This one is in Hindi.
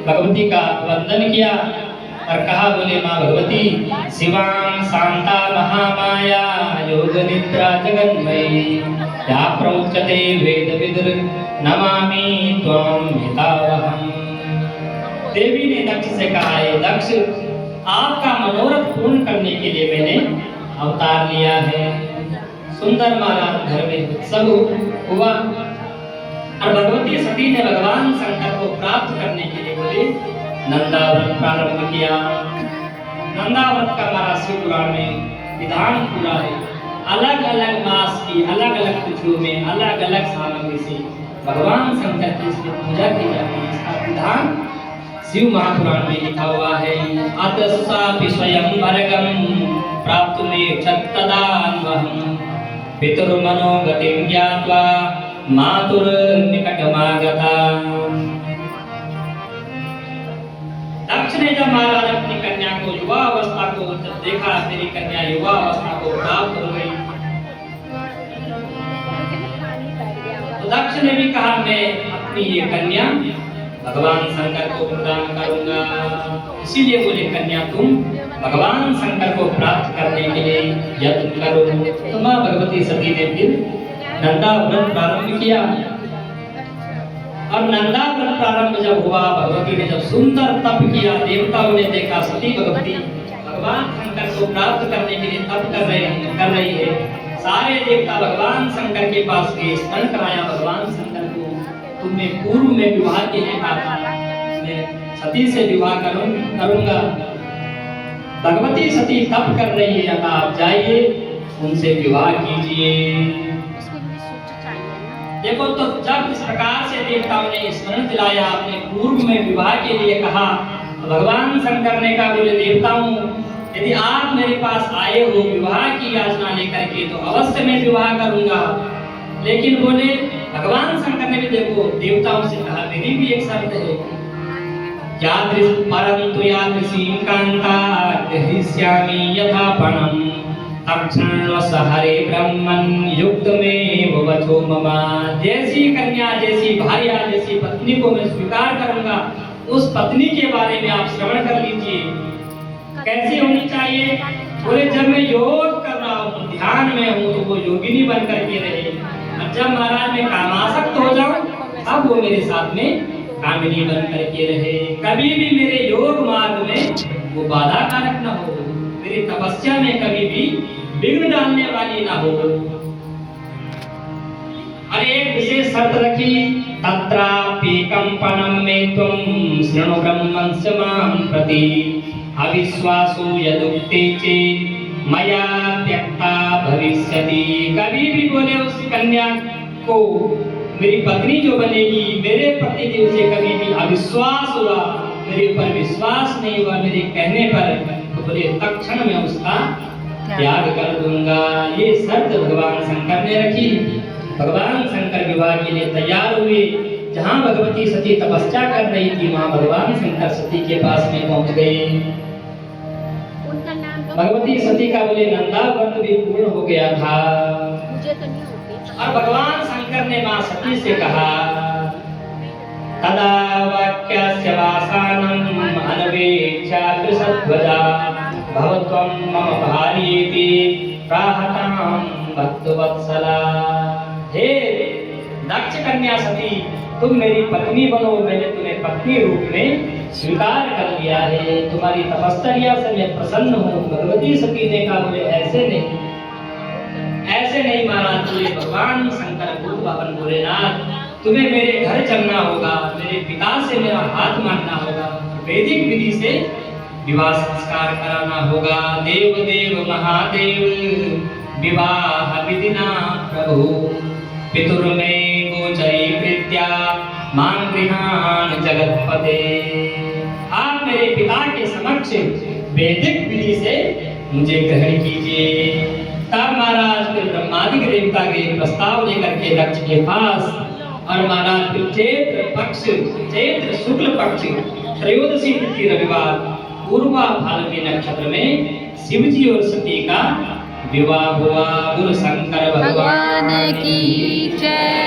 भगवती का वंदन किया और कहा, बोले माँ भगवती शिवां शांता महामाया योग निद्रा जगन्मयी या प्रोच्यते वेद विदुर नमामि त्वं हितावहम्। देवी ने दक्ष से कहा, है दक्ष, आपका मनोरथ पूर्ण करने के लिए मैंने अवतार लिया है। सुंदर महाराज घर में उत्सव हुआ और भगवती सती ने भगवान शंकर को प्राप्त करने के लिए बोले नंदाव्रत प्रारंभ किया। नंदाव्रत का हमारा शिव पुराण में विधान पूरा है। अलग अलग मास की अलग अलग तिथियों में अलग अलग सामग्री से भगवान शंकर की पूजा की जाती है। इसका विधान शिव महापुराण में लिखा हुआ है। अतस्सापि स्वयंवरगं प्राप्तुमेच्छत्तदान्वहं पितुर्मनोगतिं ज्ञात्वा मातुर्निकटमागता। दक्ष ने जब महाराज अपनी कन्या को युवा अवस्था को जब देखा, मेरी कन्या युवा अवस्था को प्राप्त हो गई, तो दक्ष ने भी कहा मैं अपनी ये कन्या भगवान शंकर को प्रदान करूंगा। इसीलिए बोले कन्या तुम भगवान शंकर को प्राप्त करने के लिए यत्न करो। तो माँ भगवती सती ने फिर नंदाव्रत प्रारंभ किया और नंदाव्रत प्रारंभ जब हुआ, भगवती ने जब सुंदर तप किया, देवताओं ने देखा सती भगवती भगवान शंकर को प्राप्त करने के लिए तप कर रही है। सारे देवता भगवान शंकर के पास गए, स्मरण कराया भगवान शंकर को, तुमने पूर्व में विवाह के लिए कहा था, मैं सती से विवाह करूंगा। भगवती सती तप कर रही है, आप जाइए उनसे विवाह कीजिए। देखो तो जब इस प्रकार से देवताओं ने स्मरण दिलाया, आपने पूर्व में विवाह के लिए कहा, तो भगवान शंकर ने कहा, बोले देवताओं यदि आप मेरे पास आए हो विवाह की याचना लेकर के तो अवश्य मैं विवाह करूंगा। लेकिन बोले भगवान शंकर ने भी देखो देवताओं से कहा, मेरी भी एक शर्त है, परंतु यादृशीं कांता ग्रहीष्यामि यथापणम् तक्षण हरे ब्रह्मन् युक्त में वचो मम। जैसी कन्या, जैसी भार्या, जैसी पत्नी को मैं स्वीकार करूंगा, उस पत्नी के बारे में आप श्रवण कर लीजिए। कैसी होनी चाहिए? बोले जब मैं योग कर रहा हूँ, ध्यान में हूँ, तो वो योगिनी बन करके रहे। और जब महाराज मैं कामासक्त हो जाऊं, अब वो मेरे साथ में कामिनी बन करके रहे। कभी भी मेरे योग मार्ग में वो बाधा कारक न हो, मेरी तपस्या में कभी भी विघ्न डालने वाली न हो। और एक विशेष शर्त रखी, तत्रापि कंपनम में त्वं शृणु ब्रह्मस्य मां प्रति अविश्वासो यदुक्ते चेत् मया त्यक्ता भविष्यति। कभी भी बोले उस कन्या को मेरी पत्नी जो बनेगी, मेरे प्रति भी उसे कभी भी अविश्वास हुआ, मेरे ऊपर विश्वास नहीं हुआ मेरे कहने पर, तो बोले तत्क्षण में उसका त्याग कर दूंगा। ये शर्त भगवान शंकर ने रखी। भगवान शंकर विवाह के लिए तैयार हुए। जहाँ भगवती सती तपस्या कर रही थी, वहाँ भगवान शंकर सती के पास में पहुँच गए। भगवती सती का बोले नंदाव्रत भी पूर्ण हो गया था। और भगवान शंकर ने माँ सती से कहा, तदा वाक्यस्य वासानम् अनवेक्ष्य कृशध्वजा भवत्वं मम भार्येति प्राहतां भक्तवत्सला। हे दक्ष कन्या सती, तुम मेरी पत्नी बनो, मैंने तुम्हें पत्नी रूप में स्वीकार कर लिया है। तुम्हारी तपस्या से मैं प्रसन्न हूँ। भगवती सती ने कहा, बोले ऐसे नहीं, ऐसे नहीं महाराज, बोले भगवान शंकर भूत भवन भोलेनाथ, तुम्हें मेरे घर चलना होगा, मेरे पिता से मेरा हाथ मांगना होगा, वैदिक विधि से विवाह संस्कार कराना होगा। देव देव महादेव विवाह विधिना प्रभु पितुर्मे गोचरी प्रीत्या मां गृहाण जगतपते। आप मेरे पिता के समक्ष वैदिक विधि से मुझे ग्रहण कीजिए। तब महाराज फिर ब्रह्मादि देवता के प्रस्ताव लेकर के दक्ष के पास, और महाराज फिर चैत्र शुक्ल पक्ष त्रयोदशी तिथि रविवार पूर्वा फाल्गुनी नक्षत्र में शिव जी और सती का विवाह हुआ। गुरु शंकर भगवान की जय।